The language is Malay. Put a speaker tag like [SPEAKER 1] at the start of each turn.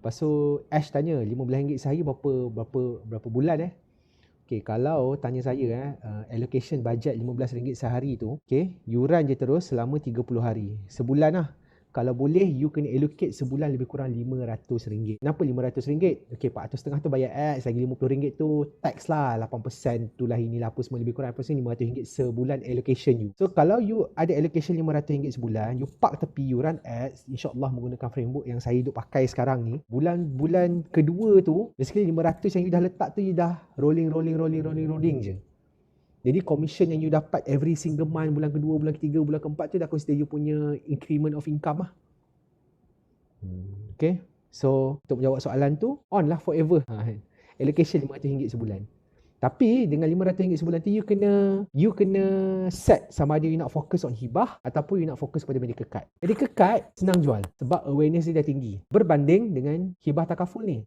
[SPEAKER 1] Lepas tu Ash tanya RM15 sehari berapa bulan Okay, kalau tanya saya allocation budget RM15 sehari tu, okay, yuran je terus selama 30 hari. Sebulan lah. Kalau boleh, you kena allocate sebulan lebih kurang RM500. Kenapa RM500? Okay, RM400.5 tu bayar ads, lagi RM50 tu tax lah, 8% tu lah inilah apa semua lebih kurang apa semua RM500 sebulan allocation you. So, kalau you ada allocation RM500 sebulan, you park tepi, you run ads, insyaAllah menggunakan framework yang saya duk pakai sekarang ni, bulan kedua tu, basically RM500 yang you dah letak tu, you dah rolling je. Jadi commission yang you dapat every single month, bulan kedua, bulan ketiga, bulan keempat tu dah consider you punya increment of income lah. Okay, so untuk menjawab soalan tu, on lah forever. Allocation RM500 sebulan. Tapi dengan RM500 sebulan tu, you kena set sama ada you nak fokus on hibah ataupun you nak fokus pada medical card. Medical card senang jual sebab awareness dia dah tinggi berbanding dengan hibah takaful ni.